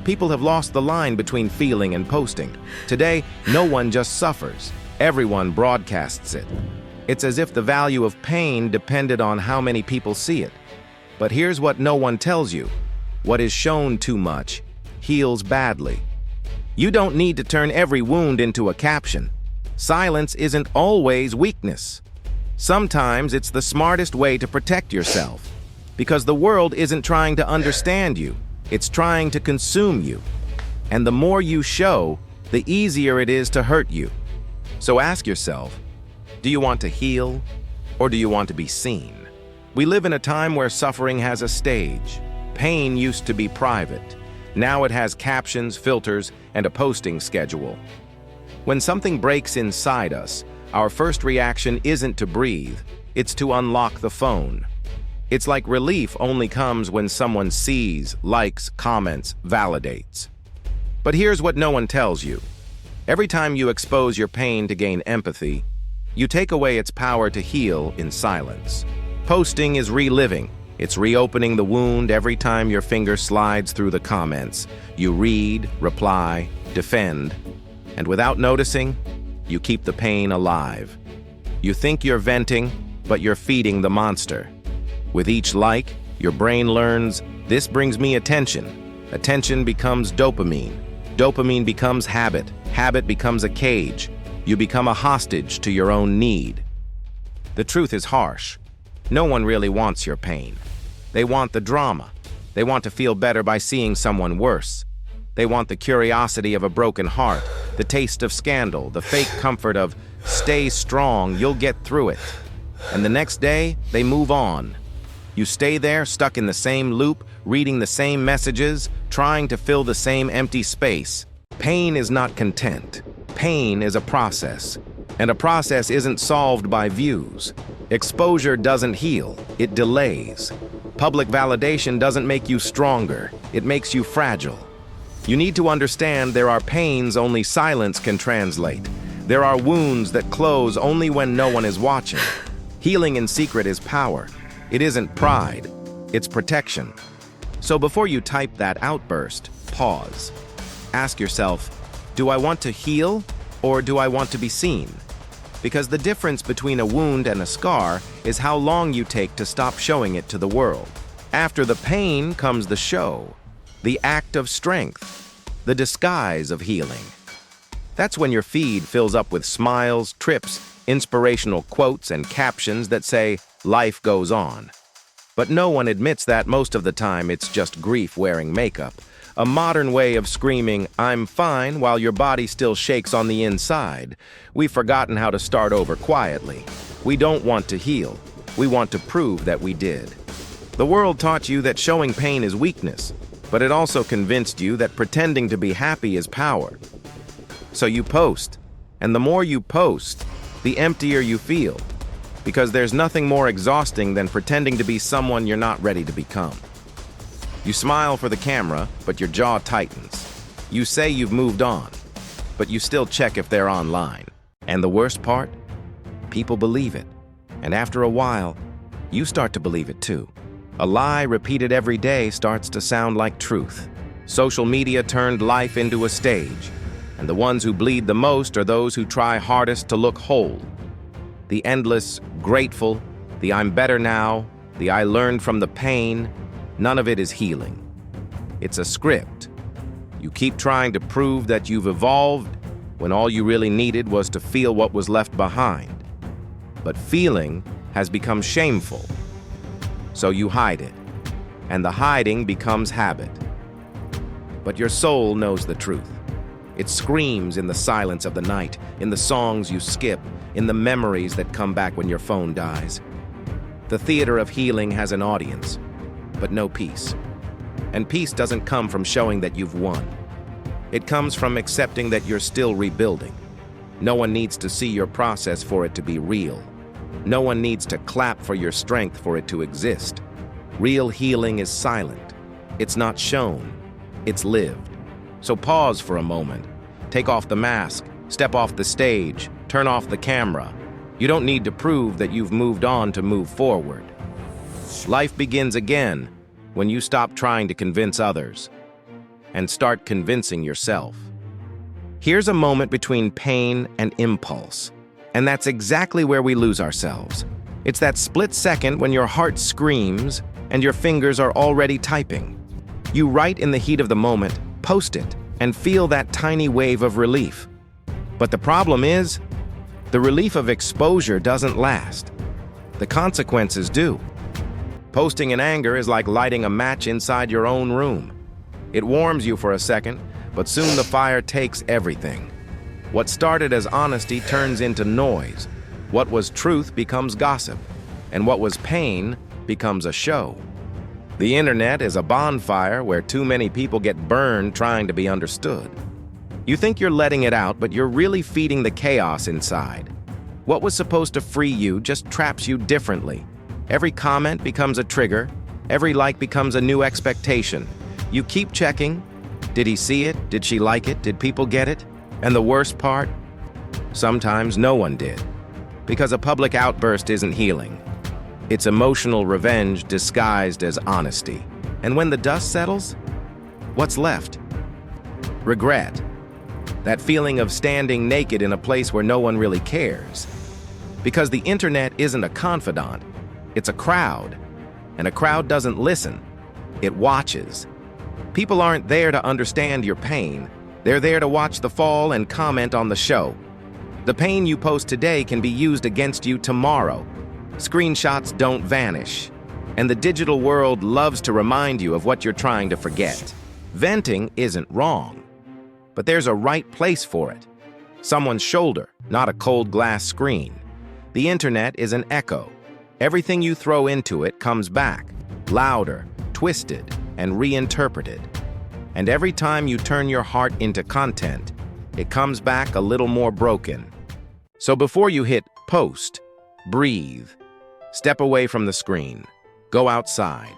People have lost the line between feeling and posting. Today, no one just suffers. Everyone broadcasts it. It's as if the value of pain depended on how many people see it. But here's what no one tells you. What is shown too much heals badly. You don't need to turn every wound into a caption. Silence isn't always weakness. Sometimes it's the smartest way to protect yourself. Because the world isn't trying to understand you. It's trying to consume you. And the more you show, the easier it is to hurt you. So ask yourself, do you want to heal or do you want to be seen? We live in a time where suffering has a stage. Pain used to be private. Now it has captions, filters, and a posting schedule. When something breaks inside us, our first reaction isn't to breathe, it's to unlock the phone. It's like relief only comes when someone sees, likes, comments, validates. But here's what no one tells you. Every time you expose your pain to gain empathy, you take away its power to heal in silence. Posting is reliving. It's reopening the wound every time your finger slides through the comments. You read, reply, defend, and without noticing, you keep the pain alive. You think you're venting, but you're feeding the monster. With each like, your brain learns, this brings me attention. Attention becomes dopamine. Dopamine becomes habit. Habit becomes a cage. You become a hostage to your own need. The truth is harsh. No one really wants your pain. They want the drama. They want to feel better by seeing someone worse. They want the curiosity of a broken heart, the taste of scandal, the fake comfort of, stay strong, you'll get through it. And the next day, they move on. You stay there, stuck in the same loop, reading the same messages, trying to fill the same empty space. Pain is not content. Pain is a process. And a process isn't solved by views. Exposure doesn't heal, it delays. Public validation doesn't make you stronger, it makes you fragile. You need to understand there are pains only silence can translate. There are wounds that close only when no one is watching. Healing in secret is power. It isn't pride, it's protection. So before you type that outburst, pause. Ask yourself, do I want to heal or do I want to be seen? Because the difference between a wound and a scar is how long you take to stop showing it to the world. After the pain comes the show, the act of strength, the disguise of healing. That's when your feed fills up with smiles, trips, inspirational quotes, and captions that say, life goes on. But no one admits that most of the time it's just grief wearing makeup. A modern way of screaming, I'm fine, while your body still shakes on the inside. We've forgotten how to start over quietly. We don't want to heal. We want to prove that we did. The world taught you that showing pain is weakness, but it also convinced you that pretending to be happy is power. So you post, and the more you post, the emptier you feel, because there's nothing more exhausting than pretending to be someone you're not ready to become. You smile for the camera, but your jaw tightens. You say you've moved on, but you still check if they're online. And the worst part? People believe it. And after a while, you start to believe it too. A lie repeated every day starts to sound like truth. Social media turned life into a stage, and the ones who bleed the most are those who try hardest to look whole. The endless, grateful, the I'm better now, the I learned from the pain, none of it is healing. It's a script. You keep trying to prove that you've evolved when all you really needed was to feel what was left behind. But feeling has become shameful. So you hide it, and the hiding becomes habit. But your soul knows the truth. It screams in the silence of the night, in the songs you skip, in the memories that come back when your phone dies. The theater of healing has an audience, but no peace. And peace doesn't come from showing that you've won. It comes from accepting that you're still rebuilding. No one needs to see your process for it to be real. No one needs to clap for your strength for it to exist. Real healing is silent. It's not shown. It's lived. So pause for a moment. Take off the mask. Step off the stage. Turn off the camera. You don't need to prove that you've moved on to move forward. Life begins again when you stop trying to convince others. and start convincing yourself. Here's a moment between pain and impulse, and that's exactly where we lose ourselves. It's that split second when your heart screams and your fingers are already typing. You write in the heat of the moment, post it, and feel that tiny wave of relief. But the problem is, the relief of exposure doesn't last. The consequences do. Posting in anger is like lighting a match inside your own room. It warms you for a second, but soon the fire takes everything. What started as honesty turns into noise. What was truth becomes gossip, and what was pain becomes a show. The internet is a bonfire where too many people get burned trying to be understood. You think you're letting it out, but you're really feeding the chaos inside. What was supposed to free you just traps you differently. Every comment becomes a trigger. Every like becomes a new expectation. You keep checking. Did he see it? Did she like it? Did people get it? And the worst part? Sometimes no one did. Because a public outburst isn't healing. It's emotional revenge disguised as honesty. And when the dust settles, what's left? Regret. That feeling of standing naked in a place where no one really cares. Because the internet isn't a confidant, it's a crowd. And a crowd doesn't listen, it watches. People aren't there to understand your pain. They're there to watch the fall and comment on the show. The pain you post today can be used against you tomorrow. Screenshots don't vanish. And the digital world loves to remind you of what you're trying to forget. Venting isn't wrong. But there's a right place for it. Someone's shoulder, not a cold glass screen. The internet is an echo. Everything you throw into it comes back, louder, twisted, and reinterpreted. And every time you turn your heart into content, it comes back a little more broken. So before you hit post, breathe. Step away from the screen. Go outside.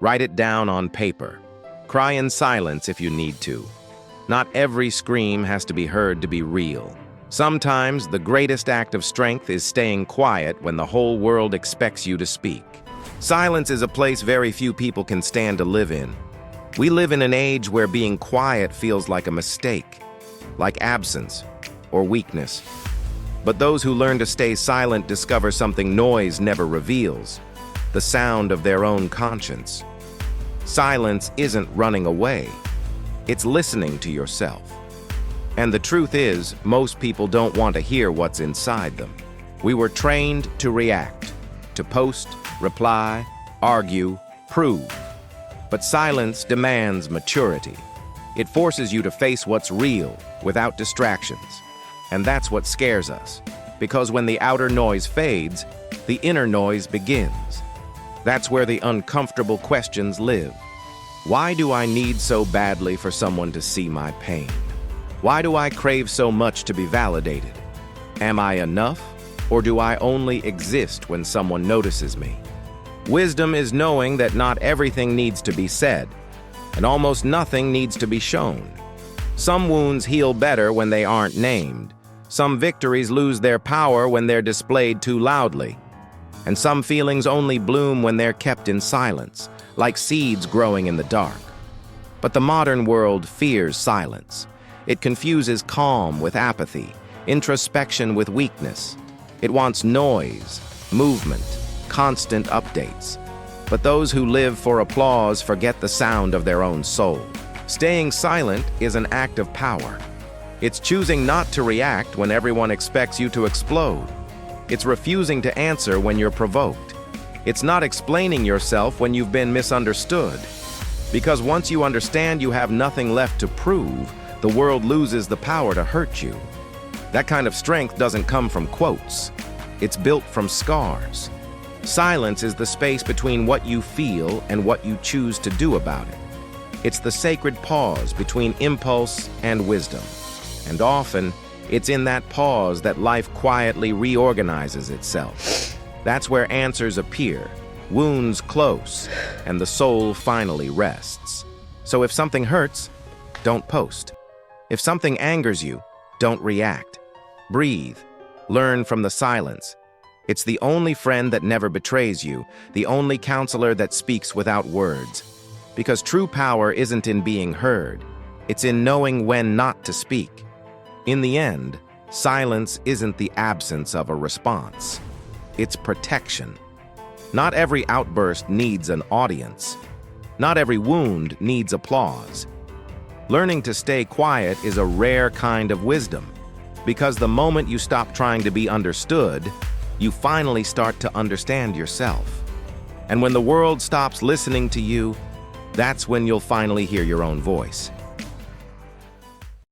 Write it down on paper. Cry in silence if you need to. Not every scream has to be heard to be real. Sometimes the greatest act of strength is staying quiet when the whole world expects you to speak. Silence is a place very few people can stand to live in. We live in an age where being quiet feels like a mistake, like absence or weakness. But those who learn to stay silent discover something noise never reveals, the sound of their own conscience. Silence isn't running away. It's listening to yourself. And the truth is, most people don't want to hear what's inside them. We were trained to react, to post, reply, argue, prove. But silence demands maturity. It forces you to face what's real without distractions. And that's what scares us. Because when the outer noise fades, the inner noise begins. That's where the uncomfortable questions live. Why do I need so badly for someone to see my pain? Why do I crave so much to be validated? Am I enough, or do I only exist when someone notices me? Wisdom is knowing that not everything needs to be said, and almost nothing needs to be shown. Some wounds heal better when they aren't named. Some victories lose their power when they're displayed too loudly. And some feelings only bloom when they're kept in silence, like seeds growing in the dark. But the modern world fears silence. It confuses calm with apathy, introspection with weakness. It wants noise, movement, constant updates. But those who live for applause forget the sound of their own soul. Staying silent is an act of power. It's choosing not to react when everyone expects you to explode. It's refusing to answer when you're provoked. It's not explaining yourself when you've been misunderstood. Because once you understand you have nothing left to prove, the world loses the power to hurt you. That kind of strength doesn't come from quotes. It's built from scars. Silence is the space between what you feel and what you choose to do about it. It's the sacred pause between impulse and wisdom. And often, it's in that pause that life quietly reorganizes itself. That's where answers appear, wounds close, and the soul finally rests. So if something hurts, don't post. If something angers you, don't react. Breathe. Learn from the silence. It's the only friend that never betrays you, the only counselor that speaks without words. Because true power isn't in being heard. It's in knowing when not to speak. In the end, silence isn't the absence of a response. It's protection. Not every outburst needs an audience. Not every wound needs applause. Learning to stay quiet is a rare kind of wisdom, because the moment you stop trying to be understood, you finally start to understand yourself. And when the world stops listening to you, that's when you'll finally hear your own voice.